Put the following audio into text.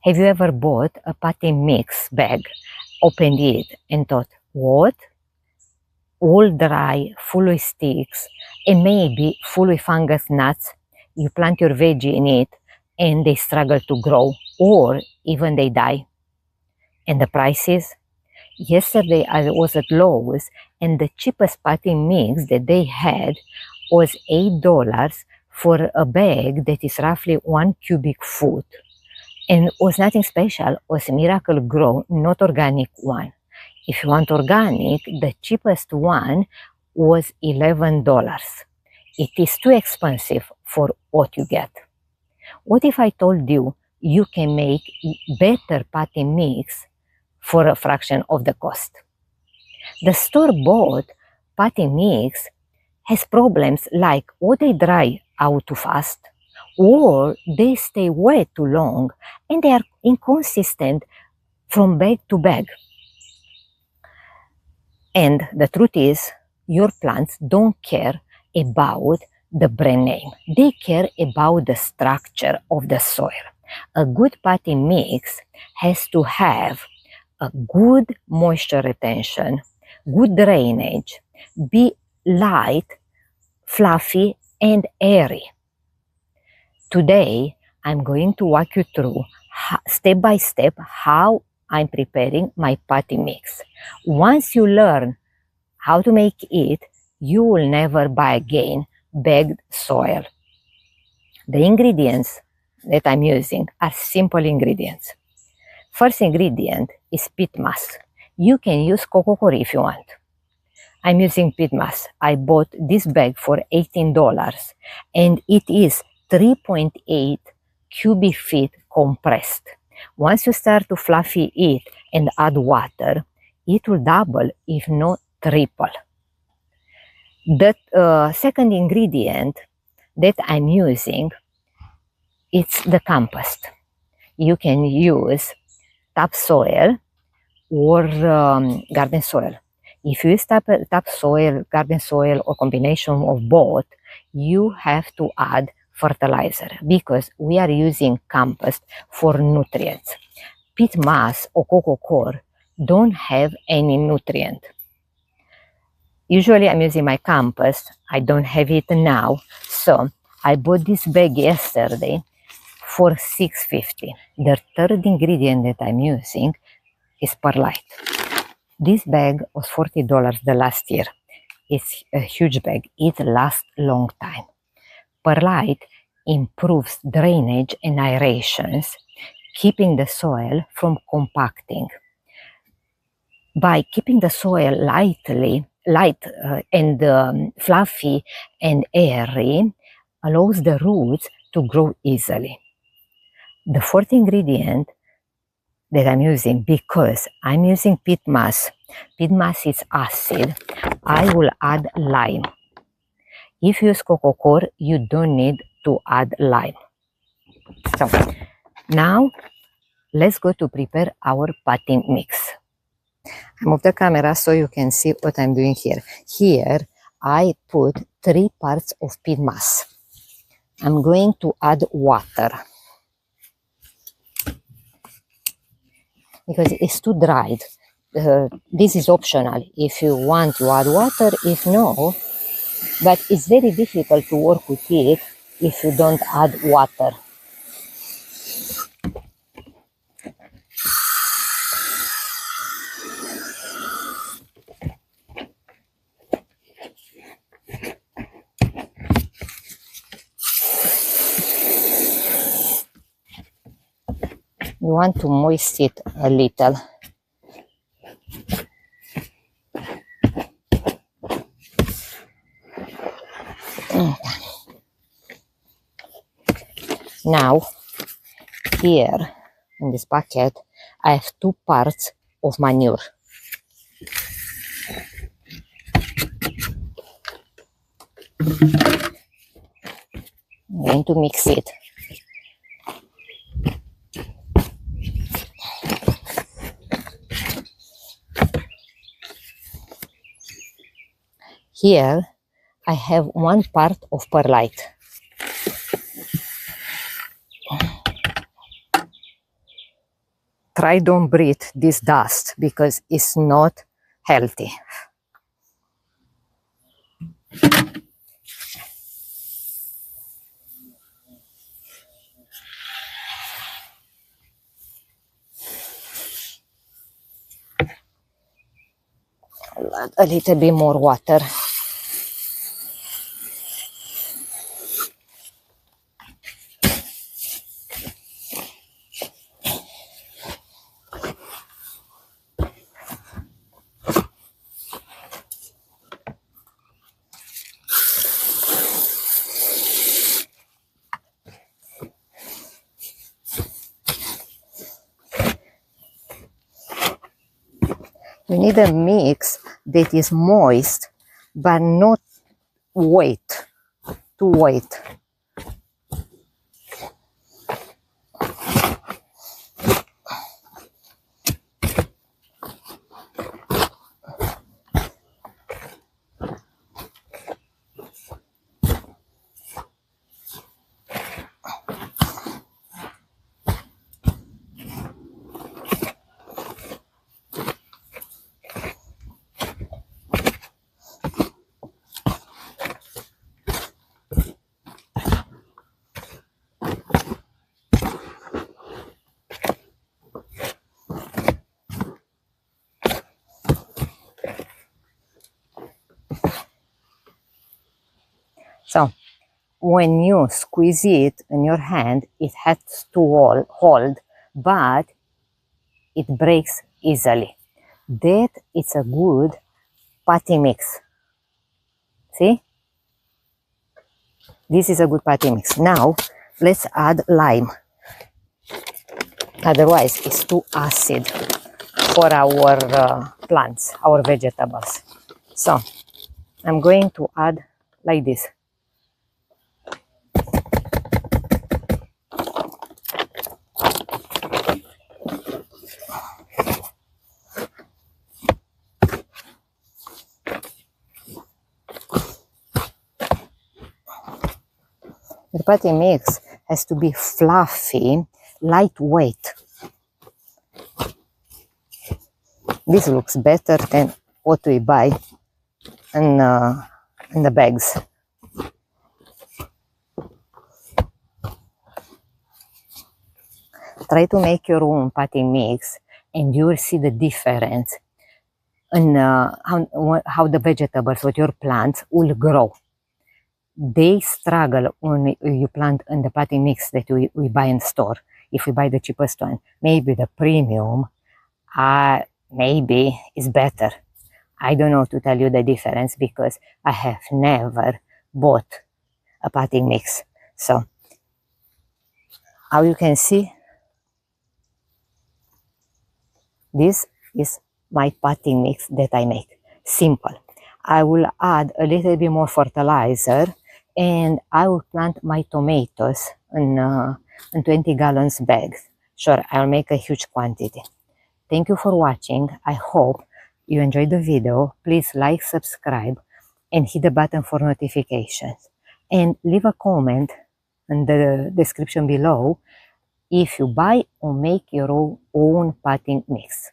Have you ever bought a potting mix bag, opened it, and thought, what? All dry, full of sticks, and maybe full of fungus nuts. You plant your veggie in it, and they struggle to grow, or even they die. And the prices? Yesterday I was at Lowe's, and the cheapest potting mix that they had was $8 for a bag that is roughly 1 cubic foot. And was nothing special, was Miracle Grow, not organic one. If you want organic, the cheapest one was $11. It is too expensive for what you get. What if I told you you can make better potting mix for a fraction of the cost? The store-bought potting mix has problems like or they dry out too fast, or they stay wet too long, and they are inconsistent from bag to bag. And the truth is, your plants don't care about the brand name. They care about the structure of the soil. A good potting mix has to have a good moisture retention, good drainage, be light, fluffy, and airy. Today, I'm going to walk you through step by step how I'm preparing my potting mix. Once you learn how to make it, you will never buy again bagged soil. The ingredients that I'm using are simple ingredients. First ingredient is peat moss. You can use coco coir if you want. I'm using peat moss. I bought this bag for $18 and it is 3.8 cubic feet compressed. Once you start to fluffy it and add water, it will double, if not triple. The second ingredient that I'm using, it's the compost. You can use topsoil or garden soil. If you use topsoil, garden soil, or combination of both, you have to add fertilizer because we are using compost for nutrients. Peat moss or coco coir don't have any nutrient. Usually I'm using my compost. I don't have it now, so I bought this bag yesterday for $6.50. The third ingredient that I'm using is perlite. This bag was $40 the last year. It's a huge bag. It lasts long time. Perlite improves drainage and aerations, keeping the soil from compacting. By keeping the soil light and fluffy and airy, allows the roots to grow easily. The fourth ingredient that I'm using, because I'm using peat moss is acid, I will add lime. If you use coco coir, you don't need to add lime. So now let's go to prepare our potting mix. I move the camera so you can see what I'm doing here. Here I put 3 parts of peat moss. I'm going to add water because it's too dried. This is optional. If you want, you add water. If no, but it's very difficult to work with it if you don't add water. You want to moist it a little. Now, here in this bucket, I have 2 parts of manure. I'm going to mix it. Here, I have 1 part of perlite. try don't breathe this dust because it's not healthy. Add a little bit more water. You need a mix that is moist, but not wet, too wet. So when you squeeze it in your hand, it has to hold, but it breaks easily. That is a good patty mix. See? This is a good patty mix. Now let's add lime. Otherwise it's too acid for our plants, our vegetables. So I'm going to add like this. The patty mix has to be fluffy, lightweight. This looks better than what we buy in the bags. Try to make your own patty mix and you will see the difference in how the vegetables with your plants will grow. They struggle when you plant in the patty mix that we buy in store. If we buy the cheapest one, maybe the premium maybe is better. I don't know to tell you the difference because I have never bought a patty mix. So how you can see, this is my patty mix that I make. Simple. I will add a little bit more fertilizer and I will plant my tomatoes in 20 gallons bags. Sure, I'll make a huge quantity. Thank you for watching. I hope you enjoyed the video. Please like, subscribe, and hit the button for notifications. And leave a comment in the description below if you buy or make your own patty mix.